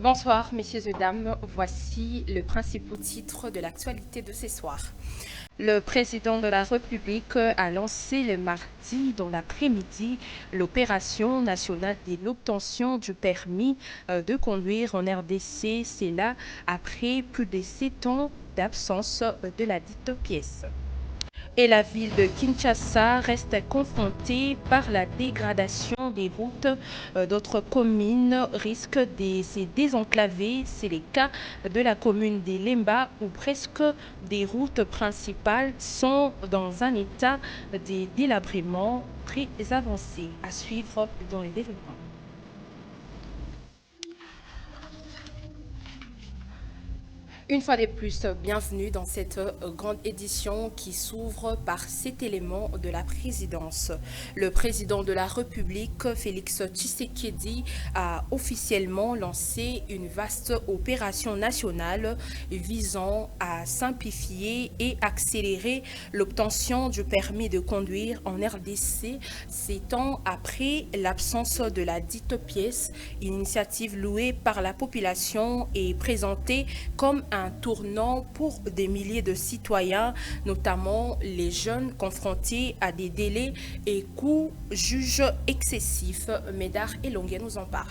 Bonsoir, messieurs et dames. Voici le principal titre de l'actualité de ce soir. Le président de la République a lancé le mardi dans l'après-midi l'opération nationale de l'obtention du permis de conduire en RDC. C'est là après plus de 7 ans d'absence de la dite pièce. Et la ville de Kinshasa reste confrontée par la dégradation des routes. D'autres communes risquent de se désenclaver. C'est le cas de la commune de Lemba où presque des routes principales sont dans un état de délabrement très avancé. À suivre dans les développements. Une fois de plus, bienvenue dans cette grande édition qui s'ouvre par cet élément de la présidence. Le président de la République, Félix Tshisekedi, a officiellement lancé une vaste opération nationale visant à simplifier et accélérer l'obtention du permis de conduire en RDC, 7 ans après l'absence de la dite pièce, initiative louée par la population et présentée comme un tournant pour des milliers de citoyens, notamment les jeunes confrontés à des délais et coûts jugés excessifs. Médard et Longuet nous en parlent.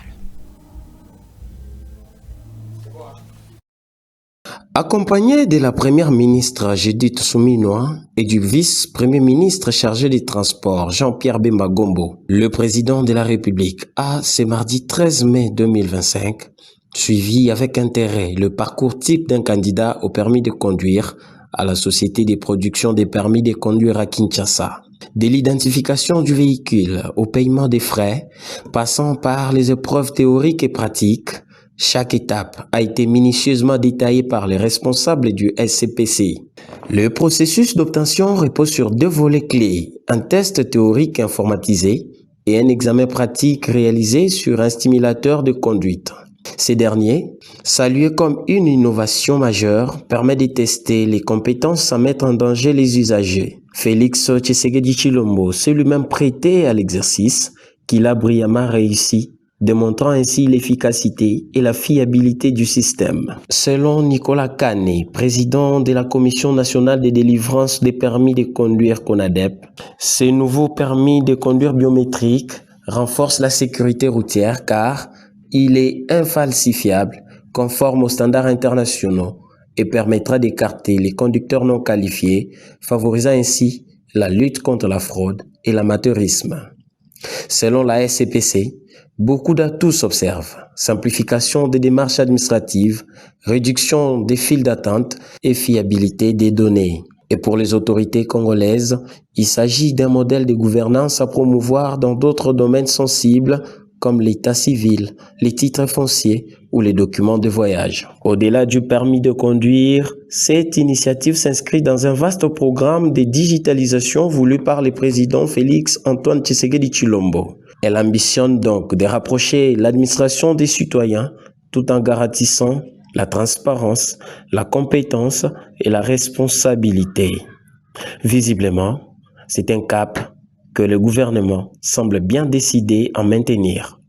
Accompagné de la première ministre Judith Suminwa et du vice-premier ministre chargé des Transports Jean-Pierre Bemba Gombo, le président de la République a, ce mardi 13 mai 2025, suivi avec intérêt le parcours type d'un candidat au permis de conduire à la Société de production des permis de conduire à Kinshasa. De l'identification du véhicule au paiement des frais, passant par les épreuves théoriques et pratiques, chaque étape a été minutieusement détaillée par les responsables du SCPC. Le processus d'obtention repose sur 2 volets clés, un test théorique informatisé et un examen pratique réalisé sur un stimulateur de conduite. Ces derniers, salués comme une innovation majeure, permettent de tester les compétences sans mettre en danger les usagers. Félix Tshisekedi Tshilombo s'est lui-même prêté à l'exercice qu'il a brillamment réussi, démontrant ainsi l'efficacité et la fiabilité du système. Selon Nicolas Kane, président de la Commission nationale de délivrance des permis de conduire CONADEP, ces nouveaux permis de conduire biométriques renforcent la sécurité routière car il est infalsifiable, conforme aux standards internationaux et permettra d'écarter les conducteurs non qualifiés, favorisant ainsi la lutte contre la fraude et l'amateurisme. Selon la SCPC, beaucoup d'atouts s'observent. Simplification des démarches administratives, réduction des files d'attente et fiabilité des données. Et pour les autorités congolaises, il s'agit d'un modèle de gouvernance à promouvoir dans d'autres domaines sensibles comme l'état civil, les titres fonciers ou les documents de voyage. Au-delà du permis de conduire, cette initiative s'inscrit dans un vaste programme de digitalisation voulu par le président Félix Antoine Tshisekedi Tshilombo. Elle ambitionne donc de rapprocher l'administration des citoyens tout en garantissant la transparence, la compétence et la responsabilité. Visiblement, c'est un cap que le gouvernement semble bien décidé à maintenir.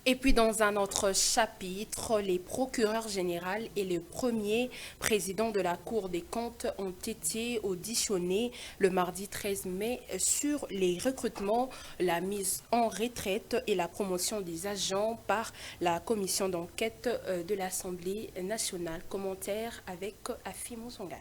Et puis dans un autre chapitre, les procureurs généraux et le premier président de la Cour des comptes ont été auditionnés le mardi 13 mai sur les recrutements, la mise en retraite et la promotion des agents par la commission d'enquête de l'Assemblée nationale. Commentaire avec Afi Moussongaï.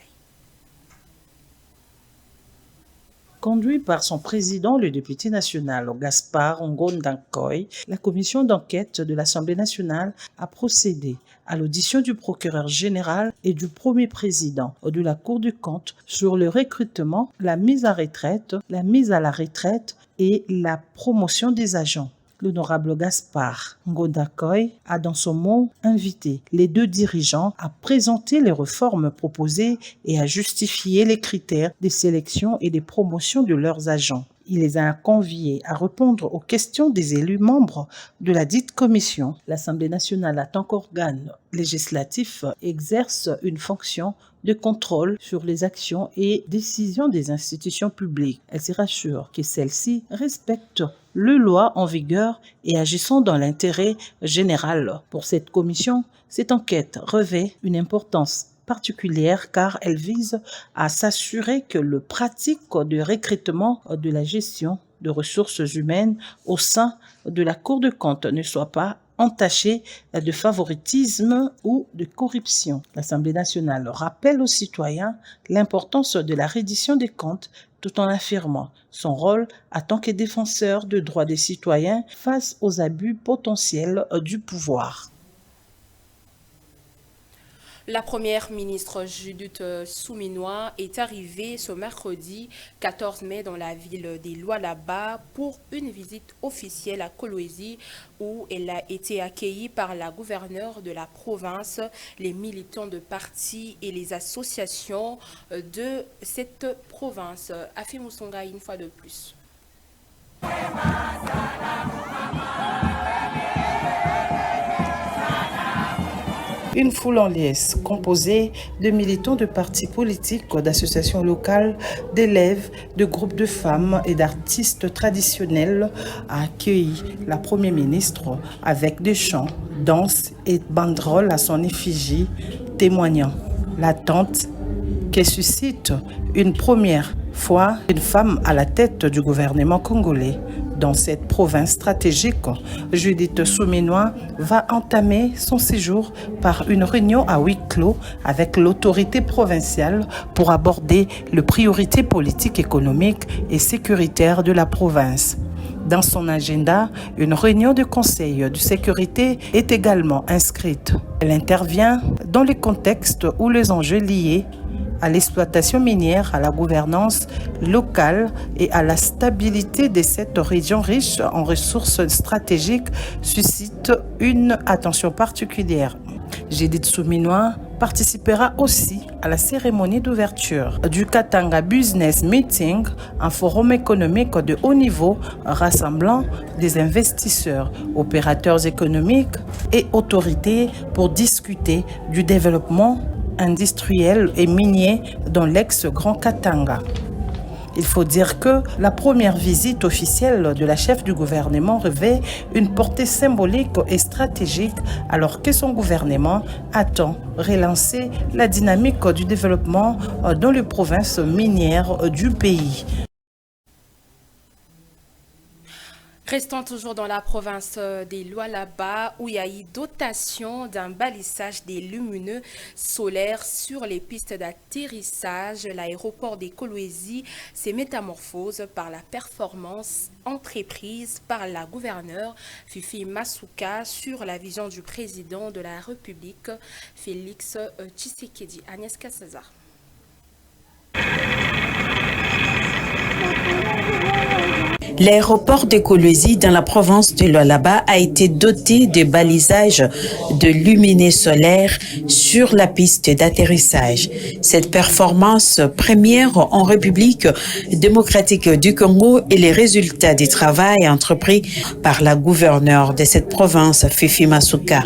Conduit par son président, le député national Gaspard Ngondankoy, la commission d'enquête de l'Assemblée nationale a procédé à l'audition du procureur général et du premier président de la Cour des comptes sur le recrutement, la mise en retraite, la mise à la retraite et la promotion des agents. L'honorable Gaspard Ngondankoy a dans son mot invité les 2 dirigeants à présenter les réformes proposées et à justifier les critères de sélection et de promotion de leurs agents. Il les a conviés à répondre aux questions des élus membres de la dite commission. L'Assemblée nationale, en tant qu'organe législatif, exerce une fonction de contrôle sur les actions et décisions des institutions publiques. Elle se rassure que celles-ci respectent les lois en vigueur et agissant dans l'intérêt général. Pour cette commission, cette enquête revêt une importance particulière car elle vise à s'assurer que le pratique de recrutement de la gestion de ressources humaines au sein de la Cour de compte ne soit pas entaché de favoritisme ou de corruption. L'Assemblée nationale rappelle aux citoyens l'importance de la reddition des comptes tout en affirmant son rôle en tant que défenseur des droits des citoyens face aux abus potentiels du pouvoir. La première ministre Judith Suminwa est arrivée ce mercredi 14 mai dans la ville des Lualaba pour une visite officielle à Kolwezi où elle a été accueillie par la gouverneure de la province, les militants de partis et les associations de cette province. Afim Songa une fois de plus. Une foule en liesse composée de militants de partis politiques, d'associations locales, d'élèves, de groupes de femmes et d'artistes traditionnels a accueilli la Première ministre avec des chants, danses et banderoles à son effigie, témoignant l'attente qu'elle suscite une première fois une femme à la tête du gouvernement congolais. Dans cette province stratégique, Judith Suminwa va entamer son séjour par une réunion à huis clos avec l'autorité provinciale pour aborder les priorités politiques, économiques et sécuritaires de la province. Dans son agenda, une réunion de conseil de sécurité est également inscrite. Elle intervient dans le contexte où les enjeux liés à l'exploitation minière, à la gouvernance locale et à la stabilité de cette région riche en ressources stratégiques suscitent une attention particulière. Judith Suminwa participera aussi à la cérémonie d'ouverture du Katanga Business Meeting, un forum économique de haut niveau rassemblant des investisseurs, opérateurs économiques et autorités pour discuter du développement industriel et minier dans l'ex-Grand Katanga. Il faut dire que la première visite officielle de la chef du gouvernement revêt une portée symbolique et stratégique alors que son gouvernement attend relancer la dynamique du développement dans les provinces minières du pays. Restons toujours dans la province des Lualaba où il y a eu dotation d'un balisage des lumineux solaires sur les pistes d'atterrissage. L'aéroport des Kolwezi s'est métamorphose par la performance entreprise par la gouverneure Fifi Masuka sur la vision du président de la République Félix Tshisekedi. Agnès César. L'aéroport de Kolwezi dans la province de Lualaba a été doté de balisages de lumineux solaires sur la piste d'atterrissage. Cette performance première en République démocratique du Congo est le résultat du travail entrepris par la gouverneure de cette province, Fifi Masuka.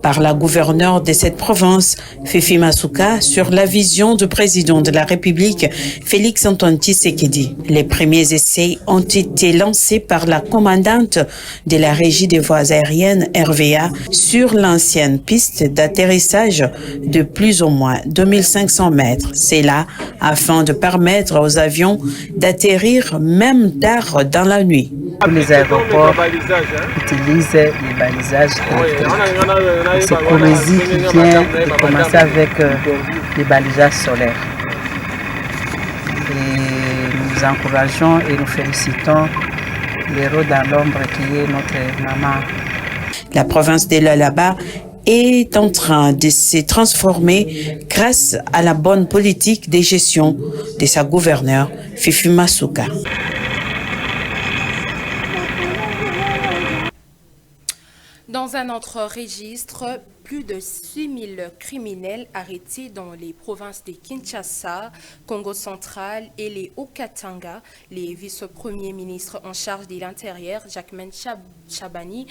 Par la gouverneure de cette province, Fifi Masuka, sur la vision du président de la République, Félix Antoine Tshisekedi. Les premiers essais ont été lancé par la commandante de la régie des voies aériennes RVA sur l'ancienne piste d'atterrissage de plus ou moins 2500 mètres. C'est là afin de permettre aux avions d'atterrir même tard dans la nuit. Tous les aéroports utilisent les balisages électriques. C'est Kolwezi qui vient de commencer avec les balisages solaires. Et nous encourageons et nous félicitons l'héros dans l'ombre qui est notre maman. La province de Lualaba est en train de se transformer grâce à la bonne politique de gestion de sa gouverneure, Fifi Masuka. Dans un autre registre, plus de 6000 criminels arrêtés dans les provinces de Kinshasa, Congo central et les Haut-Katanga. Les vice-premiers ministres en charge de l'Intérieur, Jacquemain Chabani,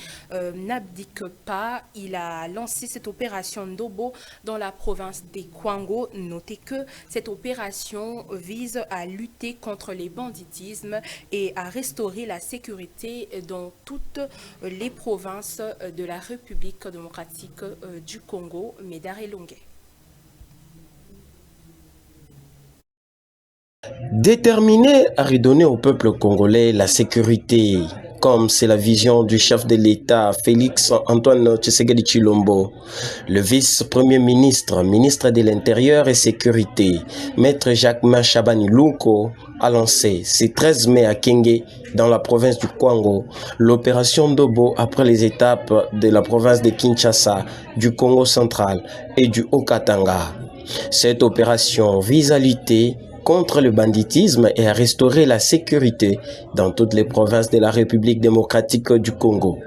n'abdique pas. Il a lancé cette opération Ndobo dans la province des Kwango. Notez que cette opération vise à lutter contre les banditismes et à restaurer la sécurité dans toutes les provinces de la République démocratique du Congo. Médard et Longuet. Déterminé à redonner au peuple congolais la sécurité, comme c'est la vision du chef de l'État, Félix Antoine Tshisekedi Tshilombo, le vice-premier ministre, ministre de l'Intérieur et Sécurité, maître Jacquemain Chabani Lunko, a lancé ce 13 mai à Kenge, dans la province du Kwango, l'opération Ndobo après les étapes de la province de Kinshasa, du Congo central et du Haut-Katanga. Cette opération vise à lutter contre le banditisme et à restaurer la sécurité dans toutes les provinces de la République démocratique du Congo.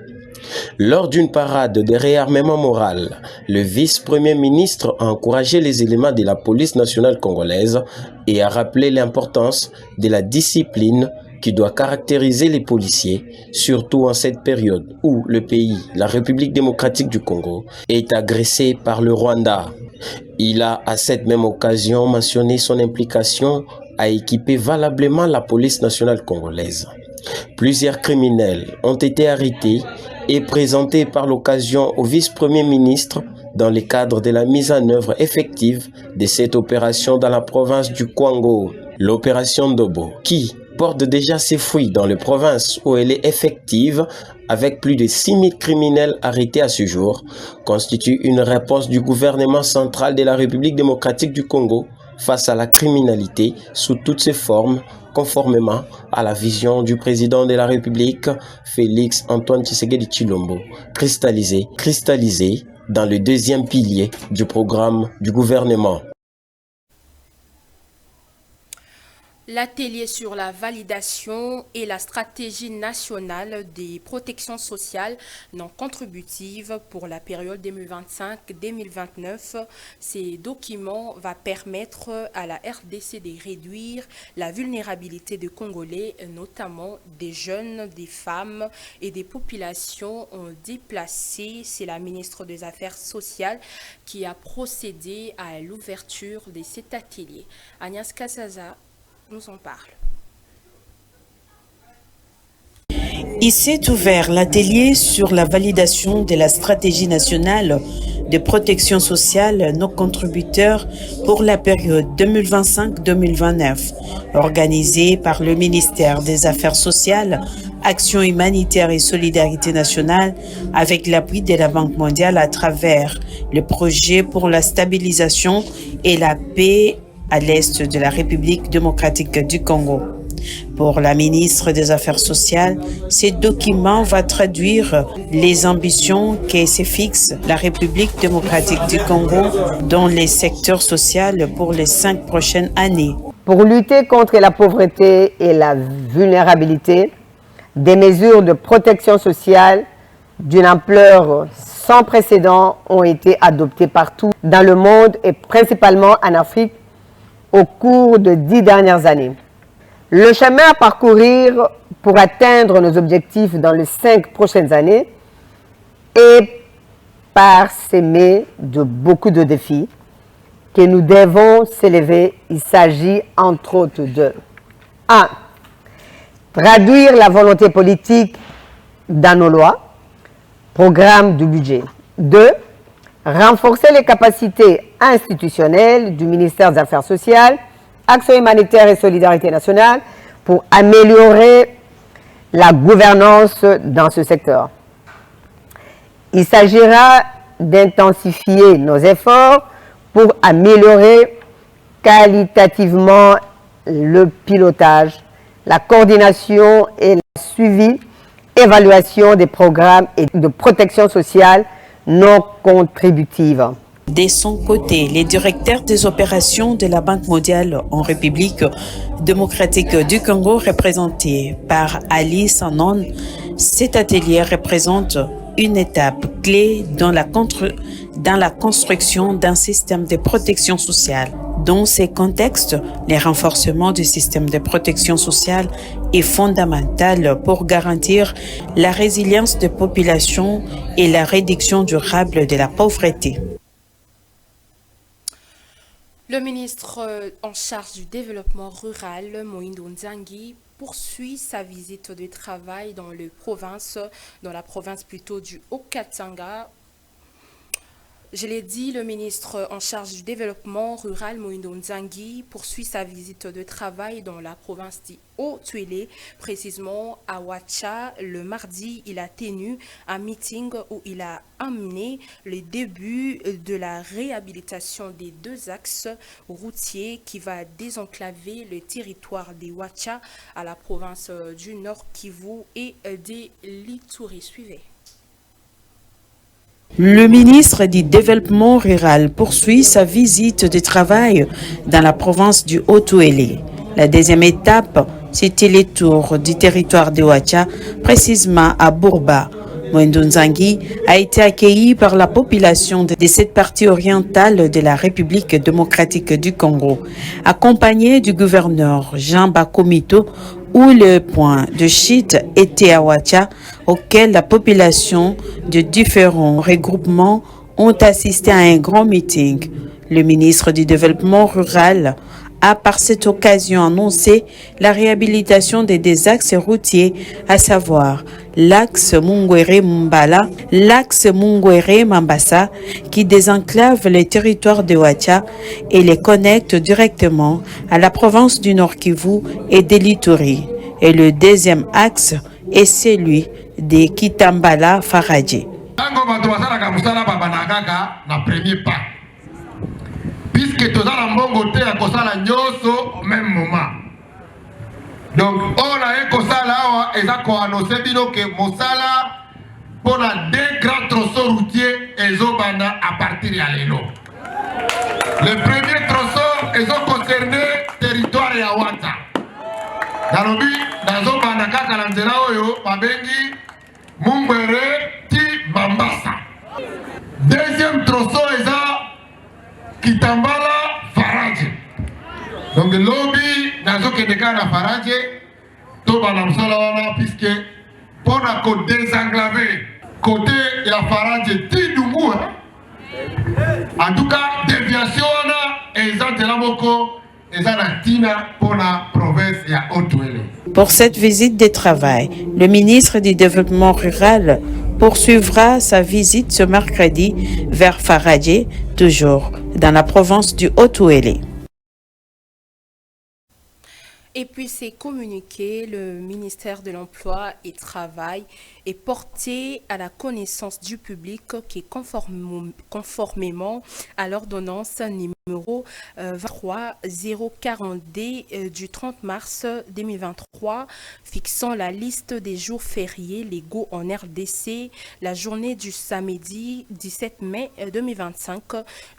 Lors d'une parade de réarmement moral, le vice-premier ministre a encouragé les éléments de la police nationale congolaise et a rappelé l'importance de la discipline qui doit caractériser les policiers, surtout en cette période où le pays, la République démocratique du Congo, est agressé par le Rwanda. Il a à cette même occasion mentionné son implication à équiper valablement la police nationale congolaise. Plusieurs criminels ont été arrêtés et présentés par l'occasion au vice-premier ministre dans le cadre de la mise en œuvre effective de cette opération dans la province du Kwango. L'opération Ndobo, qui porte déjà ses fruits dans les provinces où elle est effective, avec plus de 6000 criminels arrêtés à ce jour, constitue une réponse du gouvernement central de la République démocratique du Congo face à la criminalité sous toutes ses formes, conformément à la vision du président de la République, Félix Antoine Tshisekedi Tshilombo, cristallisée dans le deuxième pilier du programme du gouvernement. L'atelier sur la validation et la stratégie nationale des protections sociales non contributives pour la période 2025-2029. Ces documents vont permettre à la RDC de réduire la vulnérabilité des Congolais, notamment des jeunes, des femmes et des populations déplacées. C'est la ministre des Affaires sociales qui a procédé à l'ouverture de cet atelier. Agnès Kassaza nous en parle. Il s'est ouvert l'atelier sur la validation de la stratégie nationale de protection sociale non contributeurs pour la période 2025-2029, organisé par le ministère des Affaires sociales, Action humanitaire et solidarité nationale avec l'appui de la Banque mondiale à travers le projet pour la stabilisation et la paix à l'est de la République démocratique du Congo. Pour la ministre des Affaires sociales, ces documents vont traduire les ambitions que se fixe la République démocratique du Congo dans les secteurs sociaux pour les 5 prochaines années. Pour lutter contre la pauvreté et la vulnérabilité, des mesures de protection sociale d'une ampleur sans précédent ont été adoptées partout dans le monde et principalement en Afrique au cours de 10 dernières années. Le chemin à parcourir pour atteindre nos objectifs dans les 5 prochaines années est parsemé de beaucoup de défis que nous devons s'élever. Il s'agit entre autres de 1. Traduire la volonté politique dans nos lois, programme du budget. 2. Renforcer les capacités institutionnelles du ministère des Affaires sociales, Action humanitaire et solidarité nationale pour améliorer la gouvernance dans ce secteur. Il s'agira d'intensifier nos efforts pour améliorer qualitativement le pilotage, la coordination et le suivi, évaluation des programmes et de protection sociale non contributive. De son côté, les directeurs des opérations de la Banque mondiale en République démocratique du Congo, représenté par Ali Sanon, cet atelier représente une étape clé dans dans la construction d'un système de protection sociale. Dans ces contextes, le renforcement du système de protection sociale est fondamental pour garantir la résilience des populations et la réduction durable de la pauvreté. Le ministre en charge du développement rural, Moïndo Nzangi, poursuit sa visite de travail dans la province plutôt du Haut-Katanga. Je l'ai dit, le ministre en charge du développement rural, Moïndo Nzangi, poursuit sa visite de travail dans la province du Haut-Tuélé, précisément à Ouacha. Le mardi, il a tenu un meeting où il a amené le début de la réhabilitation des 2 axes routiers qui va désenclaver le territoire des Ouacha à la province du Nord Kivu et des Lituri. Suivez. Le ministre du Développement rural poursuit sa visite de travail dans la province du Haut-Tuélé. La deuxième étape, c'était les tours du territoire de Ouacha, précisément à Bourba. Moïndo Nzangi a été accueilli par la population de cette partie orientale de la République démocratique du Congo, accompagné du gouverneur Jean Bakomito, où le point de chute était à Ouacha, auquel la population de différents regroupements ont assisté à un grand meeting. Le ministre du Développement rural a par cette occasion annoncé la réhabilitation des 2 axes routiers, à savoir l'axe Mungwere-Mbala, l'axe Mungwere-Mambasa, qui désenclave le territoire de Ouacha et les connecte directement à la province du Nord Kivu et de l'Ituri. Et le deuxième axe est celui de Kitambala-Faradje. Puisque tous les mbongo te à kosala nyoso au même moment. Donc on a kosala awa eza ko annoncer bino que mosala pour la 2 grands tronçons routiers ezobana à partir de lelo. Le premier tronçon est concerné territoire ya Ouacha. Dalobi nazobana kaka na nzela oyo babengi Mungwere ti Mambasa. Deuxième tronçon est Kitambala Faradje. Donc le lobby nazo kedeka na Faradje to bana msala wana puisque pour na ko désenclaver côté ya Faradje ti Dungu. En tout cas déviation na ezantela moko ezana tina pour la province ya Haut-Tuélé. Pour cette visite de travail, le ministre du Développement rural poursuivra sa visite ce mercredi vers Faradje, toujours dans la province du Haut-Tuélé. Et puis c'est communiqué, le ministère de l'Emploi et Travail est porté à la connaissance du public qui est conformément à l'ordonnance numéro 23-040D du 30 mars 2023 fixant la liste des jours fériés légaux en RDC. La journée du samedi 17 mai 2025,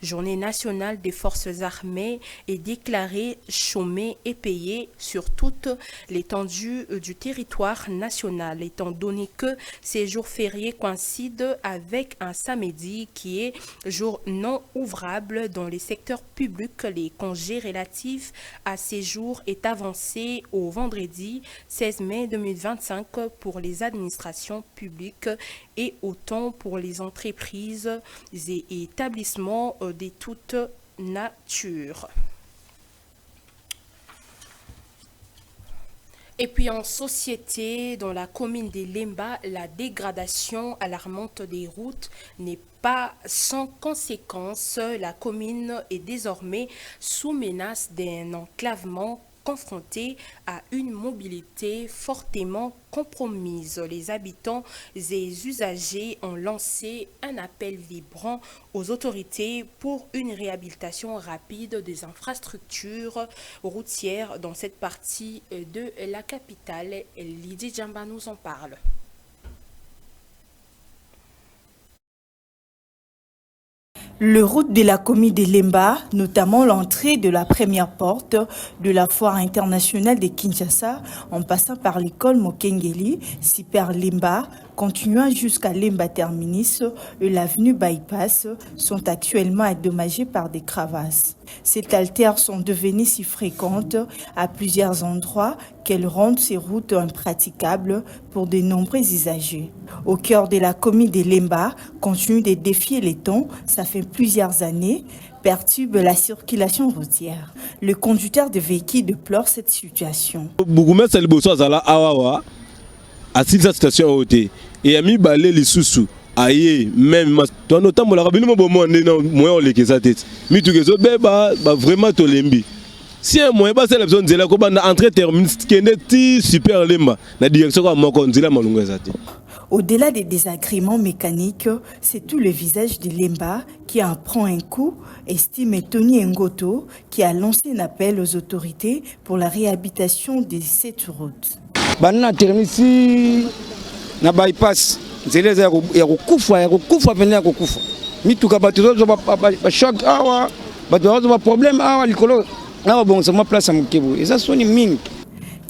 journée nationale des forces armées, est déclarée chômée et payée sur toute l'étendue du territoire national, étant donné que ces jours fériés coïncident avec un samedi qui est jour non ouvrable dans les secteurs publics. Les congés relatifs à ces jours est avancé au vendredi 16 mai 2025 pour les administrations publiques et autant pour les entreprises et établissements de toute nature. Et puis en société, dans la commune de Lemba, la dégradation alarmante des routes n'est pas sans conséquence. La commune est désormais sous menace d'un enclavement confrontés à une mobilité fortement compromise. Les habitants et usagers ont lancé un appel vibrant aux autorités pour une réhabilitation rapide des infrastructures routières dans cette partie de la capitale. Lydie Djamba nous en parle. Le route de la commune de Lemba, notamment l'entrée de la première porte de la foire internationale de Kinshasa, en passant par l'école Mokengeli, Super Lemba, continuant jusqu'à Lemba Terminus et l'avenue Bypass sont actuellement endommagées par des crevasses. Ces altères sont devenues si fréquentes à plusieurs endroits qu'elles rendent ces routes impraticables pour de nombreux usagers. Au cœur de la commune de Lemba, continue de défier les temps, ça fait plusieurs années, perturbe la circulation routière. Le conducteur de véhicules déplore cette situation. Asile sa station haute et ami balé les sous aïe même toi notamment la rabine mo mo moi on les que ça tête mi tout que ça ba vraiment to lembi si un moyen ba c'est la besoin de la ko ba na entrée terminus qui super lemba na direction ko mo ko nzila malunga ça tête. Au-delà des désagréments mécaniques, c'est tout le visage de Lemba qui en prend un coup, estime Tony Ngoto, qui a lancé un appel aux autorités pour la réhabilitation de cette route. Banana termisi na bypass nzeleza ya kukufa pene ya kukufa mituka bato zo ba choc awa bato zo ba problème awa likolo awa bon c'est ma place à Mukebu et ça sonne mingi.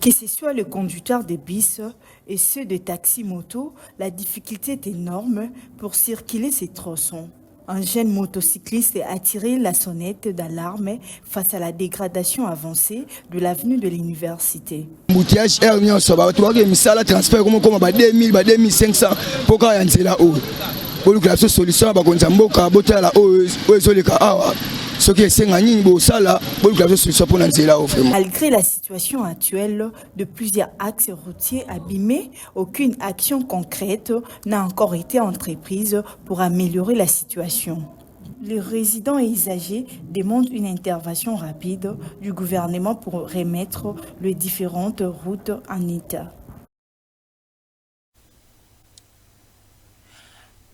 Que ce soit le conducteur de bus et ceux de taxi-moto, la difficulté est énorme pour circuler ces tronçons. Un jeune motocycliste a tiré la sonnette d'alarme face à la dégradation avancée de l'avenue de l'université. Moutiage est venu en soba, tu vois que misala transfert comme 2000, 2500 pour quand y a là haut. Pour que la solution ba konza mboka bota la haut, ezoleka awa. Ce qui est sengani bo sala, pour que la solution pour nanzela haut vraiment. Malgré la situation actuelle de plusieurs axes routiers abîmés, aucune action concrète n'a encore été entreprise pour améliorer la situation. Les résidents et usagers demandent une intervention rapide du gouvernement pour remettre les différentes routes en état.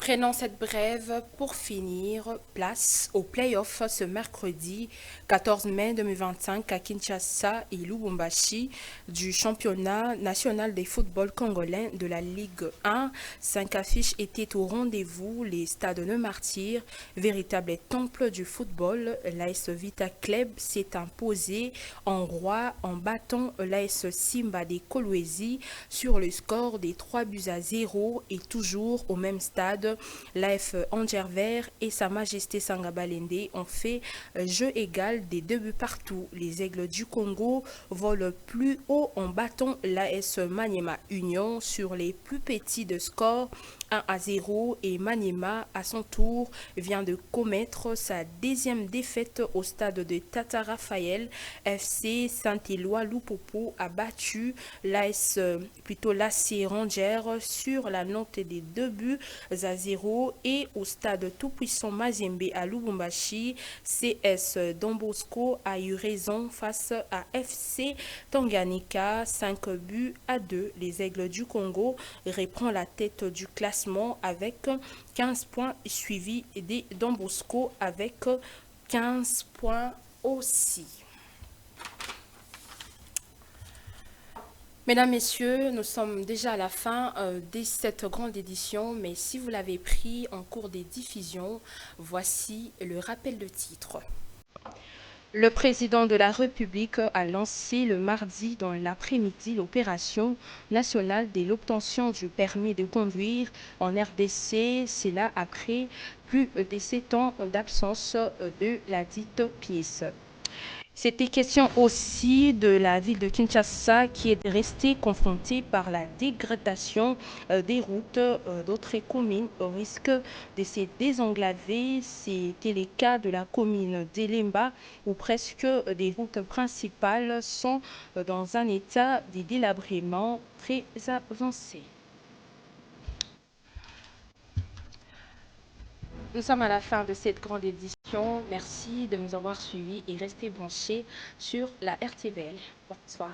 Prenons cette brève pour finir. Place au play-off ce mercredi 14 mai 2025 à Kinshasa et Lubumbashi du championnat national des football congolais de la Ligue 1. 5 affiches étaient au rendez-vous. Les stades de Martyrs, véritable temple du football. L'AS Vita Club s'est imposé en roi en battant l'AS Simba des Kolwezi sur le score des 3-0 et toujours au même stade. L'AF Angervert et Sa Majesté Sangabalende ont fait jeu égal des 2 buts partout. Les Aigles du Congo volent plus haut en battant l'AS Maniema Union sur les plus petits de score 1-0 et Maniema à son tour vient de commettre sa 2e défaite au stade de Tata Raphaël. FC Saint-Éloi Lupopo a battu l'AS Ranger sur la note des 2-0 et au stade tout-puissant Mazembe à Lubumbashi, CS Don Bosco a eu raison face à FC Tanganyika 5-2. Les Aigles du Congo reprend la tête du classement avec 15 points, suivi des Don Bosco avec 15 points aussi. Mesdames, Messieurs, nous sommes déjà à la fin de cette grande édition, mais si vous l'avez pris en cours des diffusions, voici le rappel de titre. Le président de la République a lancé le mardi dans l'après-midi l'opération nationale de l'obtention du permis de conduire en RDC. C'est là après plus de 7 ans d'absence de la dite pièce. C'était question aussi de la ville de Kinshasa qui est restée confrontée par la dégradation des routes d'autres communes au risque de se désenglaver. C'était le cas de la commune d'Elemba où presque des routes principales sont dans un état de délabrement très avancé. Nous sommes à la fin de cette grande édition. Merci de nous avoir suivis et restez branchés sur la RTVL. Bonsoir.